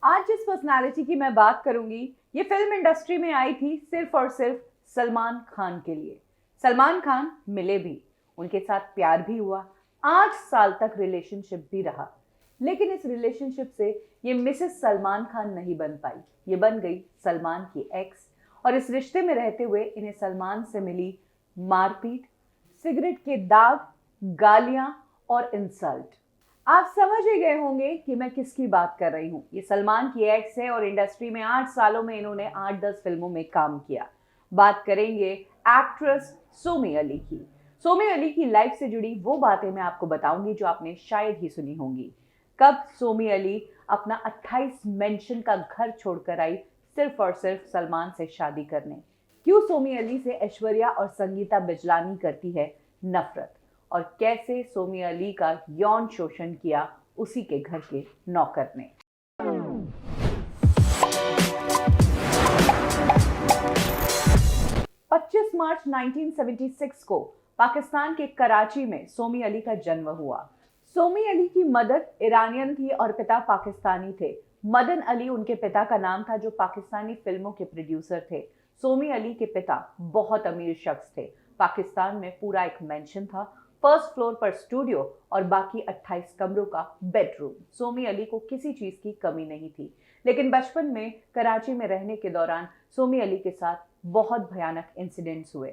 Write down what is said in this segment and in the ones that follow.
आज जिस पर्सनालिटी की मैं बात करूंगी, ये फिल्म इंडस्ट्री में आई थी सिर्फ और सिर्फ सलमान खान के लिए। सलमान खान मिले भी, उनके साथ प्यार भी हुआ, 8 साल तक रिलेशनशिप भी रहा। लेकिन इस रिलेशनशिप से ये मिसेस सलमान खान नहीं बन पाई, ये बन गई सलमान की एक्स। और इस रिश्ते में रहते हुए इन्हें सलमान से मिली मारपीट, सिगरेट के दाग, गालियां और इंसल्ट। आप समझ ही गए होंगे कि मैं किसकी बात कर रही हूँ। ये सलमान की एक्स है और इंडस्ट्री में 8 सालों में इन्होंने 8-10 फिल्मों में काम किया। बात करेंगे एक्ट्रेस सोमी अली की। सोमी अली की लाइफ से जुड़ी वो बातें मैं आपको बताऊंगी जो आपने शायद ही सुनी होंगी। कब सोमी अली अपना 28 मेंशन का घर छोड़कर आई सिर्फ और सिर्फ सलमान से शादी करने। क्यों सोमी अली से ऐश्वर्या और संगीता बिजलानी करती है नफरत, और कैसे सोमी अली का यौन शोषण किया उसी के घर के नौकर ने। 25 मार्च 1976 को पाकिस्तान के कराची में सोमी अली का जन्म हुआ। सोमी अली की मदर ईरानियन थी और पिता पाकिस्तानी थे। मदन अली उनके पिता का नाम था, जो पाकिस्तानी फिल्मों के प्रोड्यूसर थे। सोमी अली के पिता बहुत अमीर शख्स थे। पाकिस्तान में पूरा एक मेंशन था, फर्स्ट फ्लोर पर स्टूडियो और बाकी 28 कमरों का बेडरूम। सोमी अली को किसी चीज की कमी नहीं थी। लेकिन बचपन में कराची में रहने के दौरान सोमी अली के साथ बहुत भयानक इंसिडेंट्स हुए।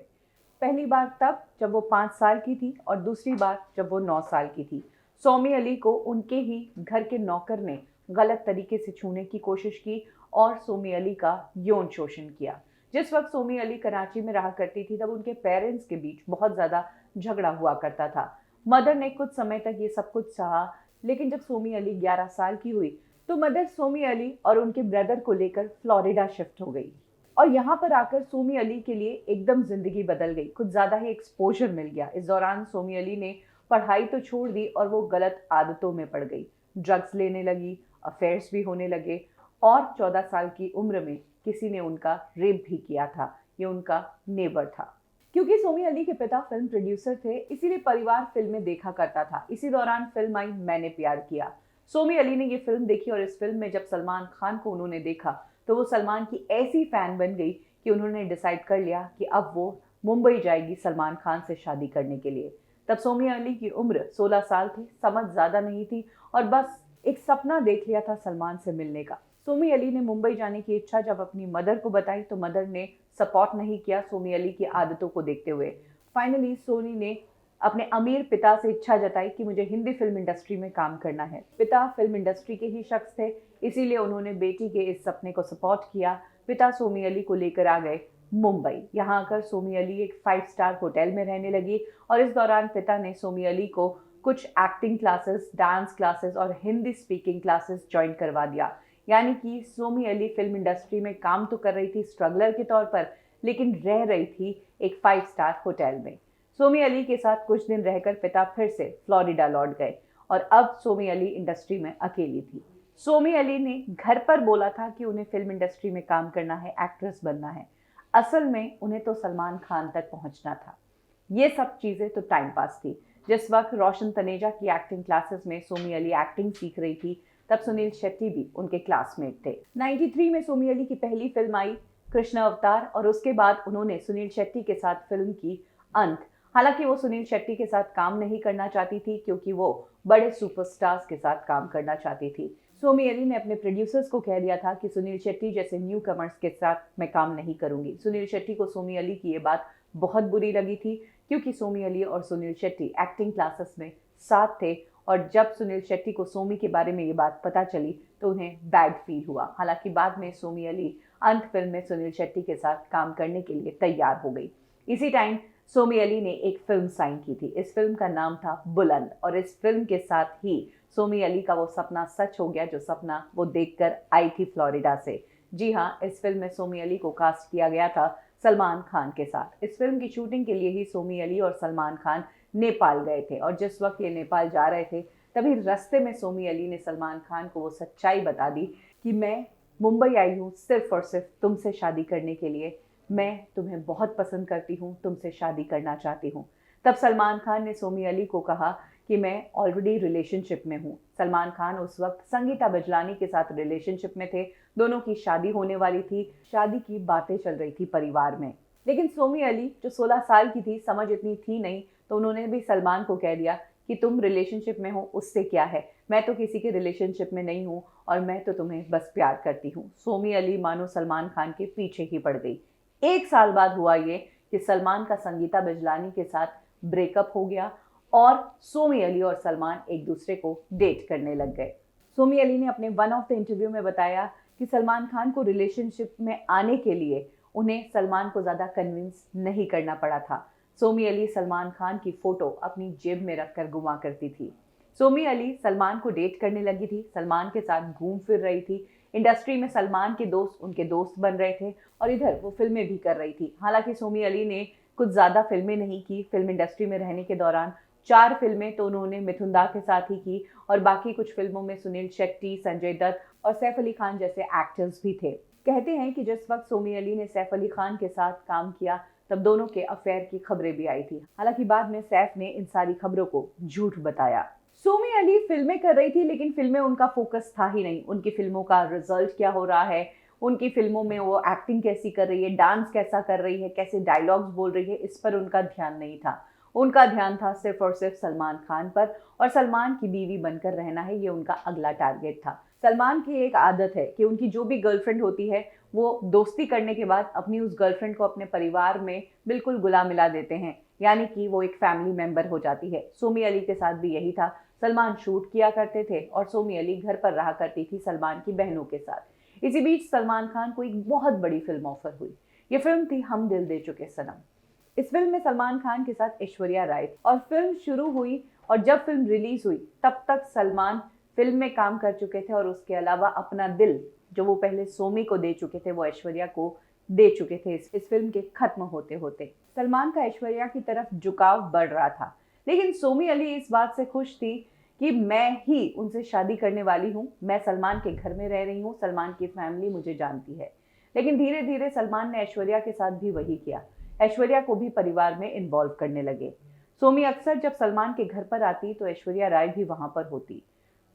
पहली बार तब जब वो 5 साल की थी और दूसरी बार जब वो 9 साल की थी। सोमी अली को उनके ही घर के नौकर ने गलत तरीके से छूने की कोशिश की और सोमी अली का यौन शोषण किया। जिस वक्त सोमी अली कराची में रहा करती थी, तब उनके पेरेंट्स के बीच बहुत ज्यादा झगड़ा हुआ करता था। मदर ने कुछ समय तक ये सब कुछ सहा, लेकिन जब सोमी अली 11 साल की हुई तो मदर सोमी अली और उनके ब्रदर को लेकर फ्लोरिडा शिफ्ट हो गई। और यहाँ पर आकर सोमी अली के लिए एकदम जिंदगी बदल गई, कुछ ज्यादा ही एक्सपोजर मिल गया। इस दौरान सोमी अली ने पढ़ाई तो छोड़ दी और वो गलत आदतों में पड़ गई। ड्रग्स लेने लगी, अफेयर्स भी होने लगे और 14 साल की उम्र में किसी ने उनका रेप भी किया था। ये उनका नेबर था। क्योंकि सोमी अली के पिता फिल्म प्रोड्यूसर थे, इसीलिए परिवार फिल्में देखा करता था। इसी दौरान फिल्म आई मैंने प्यार किया। सोमी अली ने ये फिल्म देखी और इस फिल्म में जब सलमान खान को उन्होंने देखा तो वो सलमान की ऐसी फैन बन गई कि उन्होंने डिसाइड कर लिया कि अब वो मुंबई जाएगी सलमान खान से शादी करने के लिए। तब सोमी अली की उम्र 16 साल थी, समझ ज्यादा नहीं थी और बस एक सपना देख लिया था सलमान से मिलने का। सोमी अली ने मुंबई जाने की इच्छा जब अपनी मदर को बताई तो मदर ने सपोर्ट नहीं किया सोमी अली की आदतों को देखते हुए। फाइनली सोनी ने अपने अमीर पिता से इच्छा जताई कि मुझे हिंदी फिल्म इंडस्ट्री में काम करना है। पिता फिल्म इंडस्ट्री के ही शख्स थे, इसीलिए उन्होंने बेटी के इस सपने को सपोर्ट किया। पिता सोमी अली को लेकर आ गए मुंबई। यहाँ आकर सोमी अली एक 5 स्टार होटल में रहने लगी और इस दौरान पिता ने सोमी अली को कुछ एक्टिंग क्लासेस, डांस क्लासेस और हिंदी स्पीकिंग क्लासेस ज्वाइन करवा दिया। यानी कि सोमी अली फिल्म इंडस्ट्री में काम तो कर रही थी स्ट्रगलर के तौर पर, लेकिन रह रही थी एक 5 स्टार होटल में। सोमी अली के साथ कुछ दिन रहकर पिता फिर से फ्लोरिडा लौट गए और अब सोमी अली इंडस्ट्री में अकेली थी। सोमी अली ने घर पर बोला था कि उन्हें फिल्म इंडस्ट्री में काम करना है, एक्ट्रेस बनना है। असल में उन्हें तो सलमान खान तक पहुंचना था। ये सब चीजें तो टाइम पास थी। जिस वक्त रोशन तनेजा की एक्टिंग क्लासेस में सोमी अली एक्टिंग सीख रही थी, तब सुनील शेट्टी भी उनके क्लासमेट थे। 93 में सोमी अली की पहली फिल्म आई कृष्ण अवतार और उसके बाद उन्होंने सुनील शेट्टी के साथ फिल्म की अंत। हालांकि वो सुनील शेट्टी के साथ काम नहीं करना चाहती थी, क्योंकि वो बड़े सुपरस्टार्स के साथ काम करना चाहती थी। सोमी अली ने अपने प्रोड्यूसर्स को कह दिया था कि सुनील शेट्टी जैसे न्यू कमर्स के साथ मैं काम नहीं करूंगी। सुनील शेट्टी को सोमी अली की ये बात बहुत बुरी लगी थी, क्योंकि सोमी अली और सुनील शेट्टी एक्टिंग क्लासेस में साथ थे और जब सुनील शेट्टी को सोमी के बारे में ये बात पता चली तो उन्हें बैड फील हुआ। हालांकि बाद में सोमी अली अंत फिल्म में सुनील शेट्टी के साथ काम करने के लिए तैयार हो गई। इसी टाइम सोमी अली ने एक फिल्म साइन की थी। इस फिल्म का नाम था बुलंद और इस फिल्म के साथ ही सोमी अली का वो सपना सच हो गया जो सपना वो देखकर आई थी फ्लोरिडा से। जी हाँ, इस फिल्म में सोमी अली को कास्ट किया गया था सलमान खान के साथ। इस फिल्म की शूटिंग के लिए ही सोमी अली और सलमान खान नेपाल गए थे और जिस वक्त ये नेपाल जा रहे थे तभी रास्ते में सोमी अली ने सलमान खान को वो सच्चाई बता दी कि मैं मुंबई आई हूँ सिर्फ और सिर्फ तुमसे शादी करने के लिए। मैं तुम्हें बहुत पसंद करती हूँ, तुमसे शादी करना चाहती हूँ। तब सलमान खान ने सोमी अली को कहा कि मैं ऑलरेडी रिलेशनशिप में हूँ। सलमान खान उस वक्त संगीता बिजलानी के साथ रिलेशनशिप में थे, दोनों की शादी होने वाली थी, शादी की बातें चल रही थी परिवार में। लेकिन सोमी अली जो 16 साल की थी, समझ इतनी थी नहीं, तो उन्होंने भी सलमान को कह दिया कि तुम रिलेशनशिप में हो, उससे क्या है, मैं तो किसी के रिलेशनशिप में नहीं हूँ और मैं तो तुम्हें बस प्यार करती हूँ। सोमी अली मानो सलमान खान के पीछे ही पड़ गई। 1 साल बाद हुआ ये कि सलमान का संगीता बिजलानी के साथ ब्रेकअप हो गया और सोमी अली और सलमान एक दूसरे को डेट करने लग गए। सोमी अली ने अपने वन ऑफ द इंटरव्यू में बताया कि सलमान खान को रिलेशनशिप में आने के लिए उन्हें सलमान को ज़्यादा कन्विंस नहीं करना पड़ा था। सोमी अली सलमान खान की फ़ोटो अपनी जेब में रखकर घुमा करती थी। सोमी अली सलमान को डेट करने लगी थी, सलमान के साथ घूम फिर रही थी। इंडस्ट्री में सलमान के दोस्त उनके दोस्त बन रहे थे और इधर वो फिल्में भी कर रही थी। हालांकि सोमी अली ने कुछ ज़्यादा फिल्में नहीं की। फिल्म इंडस्ट्री में रहने के दौरान 4 फिल्में तो उन्होंने मिथुन दा के साथ ही की और बाकी कुछ फिल्मों में सुनील शेट्टी, संजय दत्त और सैफ अली खान जैसे एक्टर्स भी थे। कहते हैं कि जिस वक्त सोमी अली ने सैफ अली खान के साथ काम किया तब दोनों के अफेयर की खबरें भी आई थी। हालांकि बाद में सैफ ने इन सारी खबरों को झूठ बताया। सोमी अली फिल्में कर रही थी लेकिन फिल्में उनका फोकस था ही नहीं। उनकी फिल्मों का रिजल्ट क्या हो रहा है, उनकी फिल्मों में वो एक्टिंग कैसी कर रही है, डांस कैसा कर रही है, कैसे डायलॉग्स बोल रही है, इस पर उनका ध्यान नहीं था। उनका ध्यान था सिर्फ और सिर्फ सलमान खान पर और सलमान की बीवी बनकर रहना है, ये उनका अगला टारगेट था। सलमान की एक आदत है कि उनकी जो भी गर्लफ्रेंड होती है वो दोस्ती करने के बाद अपनी उस गर्लफ्रेंड को अपने परिवार में बिल्कुल गुला मिला देते हैं, यानी कि वो एक फैमिली मेंबर हो जाती है। सोमी अली के साथ भी यही था। सलमान शूट किया करते थे और सोमी अली घर पर रहा करती थी सलमान की बहनों के साथ। इसी बीच सलमान खान को एक बहुत बड़ी फिल्म ऑफर हुई। ये फिल्म थी हम दिल दे चुके सनम। इस फिल्म में सलमान खान के साथ ऐश्वर्या राय और फिल्म शुरू हुई और जब फिल्म रिलीज हुई तब तक सलमान फिल्म में काम कर चुके थे और उसके अलावा अपना दिल जो वो पहले सोमी को दे चुके थे वो ऐश्वर्या को दे चुके थे। इस फिल्म के खत्म होते होते सलमान का ऐश्वर्या की तरफ झुकाव बढ़ रहा था, लेकिन सोमी अली इस बात से खुश थी कि मैं ही उनसे शादी करने वाली हूँ, मैं सलमान के घर में रह रही हूँ, सलमान की फैमिली मुझे जानती है। लेकिन धीरे धीरे सलमान ने ऐश्वर्या के साथ भी वही किया, ऐश्वर्या को भी परिवार में इन्वॉल्व करने लगे। सोमी अक्सर जब सलमान के घर पर आती तो ऐश्वर्या राय भी वहां पर होती।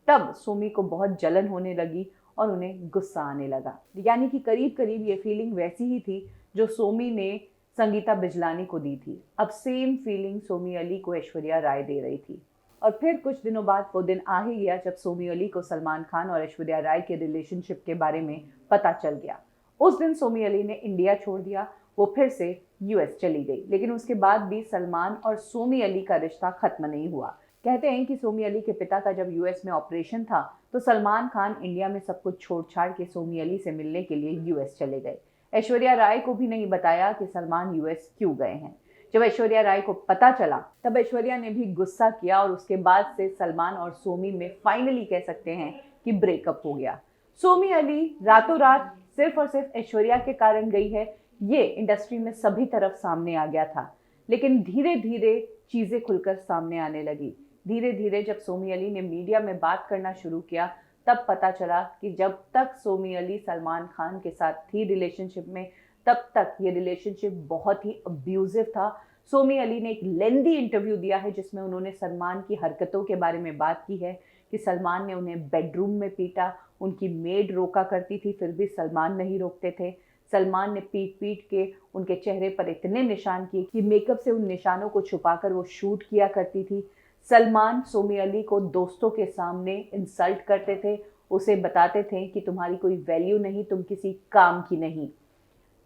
तब सोमी को बहुत जलन होने लगी और उन्हें गुस्सा आने लगा। यानी कि करीब करीब ये फीलिंग वैसी ही थी जो सोमी ने संगीता बिजलानी को दी थी। अब सेम फीलिंग सोमी अली को ऐश्वर्या राय दे रही थी। और फिर कुछ दिनों बाद वो दिन आ ही गया जब सोमी अली को सलमान खान और ऐश्वर्या राय के रिलेशनशिप के बारे में पता चल गया। उस दिन सोमी अली ने इंडिया छोड़ दिया, वो फिर से यूएस चली गई। लेकिन उसके बाद भी सलमान और सोमी अली का रिश्ता खत्म नहीं हुआ। कहते हैं कि सोमी अली के पिता का जब यूएस में ऑपरेशन था तो सलमान खान इंडिया में सब कुछ छोड़ छाड़ के सोमी अली से मिलने के लिए यूएस चले गए। ऐश्वर्या राय को भी नहीं बताया कि सलमान यूएस क्यों गए हैं। जब ऐश्वर्या राय को पता चला तब ऐश्वर्या ने भी गुस्सा किया और उसके बाद से सलमान और सोमी में फाइनली कह सकते हैं कि ब्रेकअप हो गया। सोमी अली रातों रात सिर्फ और सिर्फ ऐश्वर्या के कारण गई है, ये इंडस्ट्री में सभी तरफ सामने आ गया था। लेकिन धीरे धीरे चीजें खुलकर सामने आने लगी। धीरे धीरे जब सोमी अली ने मीडिया में बात करना शुरू किया तब पता चला कि जब तक सोमी अली सलमान खान के साथ थी रिलेशनशिप में तब तक ये रिलेशनशिप बहुत ही अब्यूजिव था। सोमी अली ने एक लेंदी इंटरव्यू दिया है जिसमें उन्होंने सलमान की हरकतों के बारे में बात की है कि सलमान ने उन्हें बेडरूम में पीटा, उनकी मेड रोका करती थी फिर भी सलमान नहीं रोकते थे। सलमान ने पीट पीट के उनके चेहरे पर इतने निशान किए कि मेकअप से उन निशानों को छुपाकर वो शूट किया करती थी। सलमान सोमी अली को दोस्तों के सामने इंसल्ट करते थे, उसे बताते थे कि तुम्हारी कोई वैल्यू नहीं, तुम किसी काम की नहीं।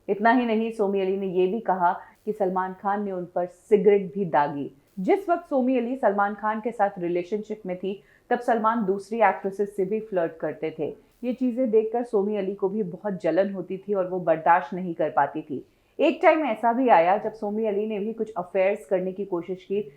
इतना ही नहीं, सोमी अली ने यह भी कहा कि सलमान खान ने उन पर सिगरेट भी दागी। जिस वक्त सोमी अली सलमान खान के साथ रिलेशनशिप में थी तब सलमान दूसरी एक्ट्रेसेस से भी फ्लर्ट करते थे। ये चीजें देखकर सोमी अली को भी बहुत जलन होती थी और वो बर्दाश्त नहीं कर पाती थी। एक टाइम ऐसा भी आया जब सोमी अली ने भी कुछ अफेयर्स करने की कोशिश की,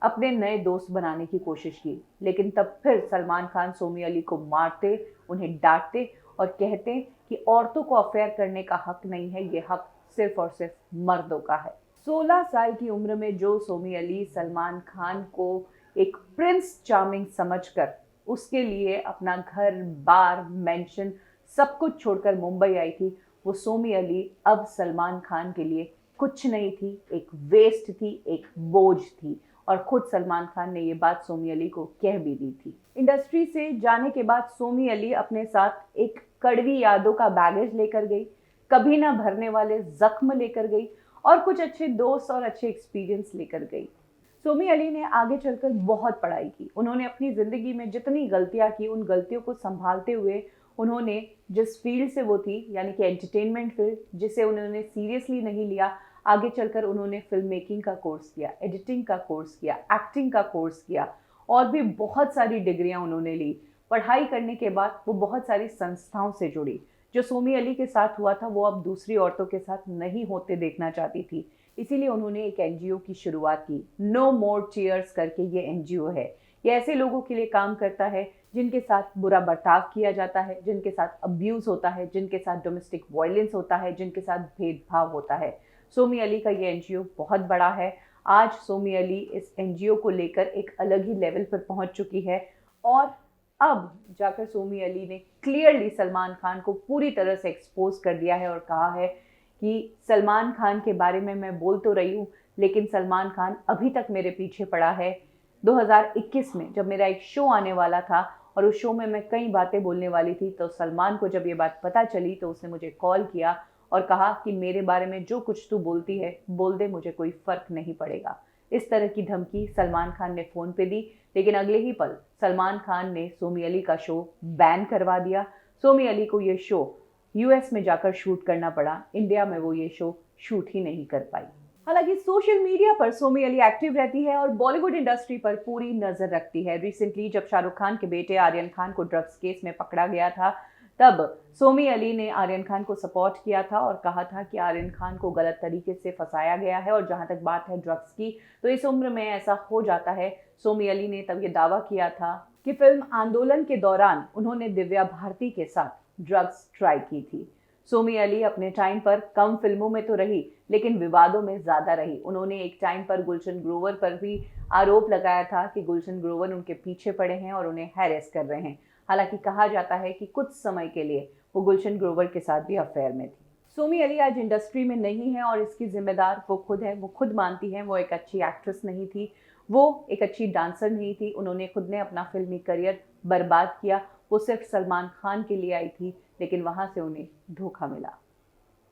अपने नए दोस्त बनाने की कोशिश की, लेकिन तब फिर सलमान खान सोमी अली को मारते, उन्हें डांटते और कहते कि औरतों को अफेयर करने का हक नहीं है, ये हक सिर्फ और सिर्फ मर्दों का है। 16 साल की उम्र में जो सोमी अली सलमान खान को एक प्रिंस चार्मिंग समझकर उसके लिए अपना घर बार मेंशन सब कुछ छोड़कर मुंबई आई थी, वो सोमी अली अब सलमान खान के लिए कुछ नहीं थी, एक वेस्ट थी, एक बोझ थी। और खुद सलमान खान ने ये बात सोमी अली को कह भी दी थी। इंडस्ट्री से जाने के बाद सोमी अली अपने साथ एक कड़वी यादों का बैगेज लेकर गई, कभी ना भरने वाले जख्म लेकर गई और कुछ अच्छे दोस्त और अच्छे एक्सपीरियंस लेकर गई। सोमी अली ने आगे चलकर बहुत पढ़ाई की। उन्होंने अपनी ज़िंदगी में जितनी गलतियां की, उन गलतियों को संभालते हुए उन्होंने जिस फील्ड से वो थी, यानी कि एंटरटेनमेंट फील्ड, जिसे उन्होंने सीरियसली नहीं लिया, आगे चलकर उन्होंने फिल्म मेकिंग का कोर्स किया, एडिटिंग का कोर्स किया, एक्टिंग का कोर्स किया और भी बहुत सारी डिग्रियां उन्होंने ली। पढ़ाई करने के बाद वो बहुत सारी संस्थाओं से जुड़ी। जो सोमी अली के साथ हुआ था वो अब दूसरी औरतों के साथ नहीं होते देखना चाहती थी। इसीलिए उन्होंने एक एनजीओ की शुरुआत की। नो मोर टीयर्स करके ये एनजीओ है। ये ऐसे लोगों के लिए काम करता है जिनके साथ बुरा बर्ताव किया जाता है, जिनके साथ अब्यूज़ होता है, जिनके साथ डोमेस्टिक वायलेंस होता है, जिनके साथ भेदभाव होता है। सोमी अली का ये एनजीओ बहुत बड़ा है। आज सोमी अली इस एनजीओ को लेकर एक अलग ही लेवल पर पहुंच चुकी है और अब जाकर सोमी अली ने क्लियरली सलमान खान को पूरी तरह से एक्सपोज कर दिया है और कहा है कि सलमान खान के बारे में मैं बोल तो रही हूँ, लेकिन सलमान खान अभी तक मेरे पीछे पड़ा है। 2021 में जब मेरा एक शो आने वाला था और उस शो में मैं कई बातें बोलने वाली थी, तो सलमान को जब ये बात पता चली तो उसने मुझे कॉल किया और कहा कि मेरे बारे में जो कुछ तू बोलती है बोल दे, मुझे कोई फ़र्क नहीं पड़ेगा। इस तरह की धमकी सलमान खान ने फ़ोन पे दी, लेकिन अगले ही पल सलमान खान ने सोमी अली का शो बैन करवा दिया। सोमी अली को ये शो यूएस में जाकर शूट करना पड़ा। इंडिया में वो ये शो शूट ही नहीं कर पाई। हालांकि सोशल मीडिया पर सोमी अली एक्टिव रहती है और बॉलीवुड इंडस्ट्री पर पूरी नजर रखती है। रिसेंटली जब शाहरुख खान के बेटे आर्यन खान को ड्रग्स केस में पकड़ा गया था, तब सोमी अली ने आर्यन खान को सपोर्ट किया था और कहा था कि आर्यन खान को गलत तरीके से फंसाया गया है और जहां तक बात है ड्रग्स की, तो इस उम्र में ऐसा हो जाता है। सोमी अली ने तब ये दावा किया था कि फिल्म आंदोलन के दौरान उन्होंने दिव्या भारती के साथ ड्रग्स ट्राई की थी। सोमी अली अपने टाइम पर कम फिल्मों में तो रही, लेकिन विवादों में ज्यादा रही। उन्होंने एक टाइम पर गुलशन ग्रोवर पर भी आरोप लगाया था कि गुलशन ग्रोवर उनके पीछे पड़े हैं और उन्हें हैरेस कर रहे हैं। हालांकि कहा जाता है कि कुछ समय के लिए वो गुलशन ग्रोवर के साथ भी अफेयर में थी। सोमी अली आज इंडस्ट्री में नहीं है और इसकी जिम्मेदार वो खुद है। वो खुद मानती है वो एक अच्छी एक्ट्रेस नहीं थी, वो एक अच्छी डांसर नहीं थी। उन्होंने खुद ने अपना फिल्मी करियर बर्बाद किया। वो सिर्फ सलमान खान के लिए आई थी, लेकिन वहां से उन्हें धोखा मिला।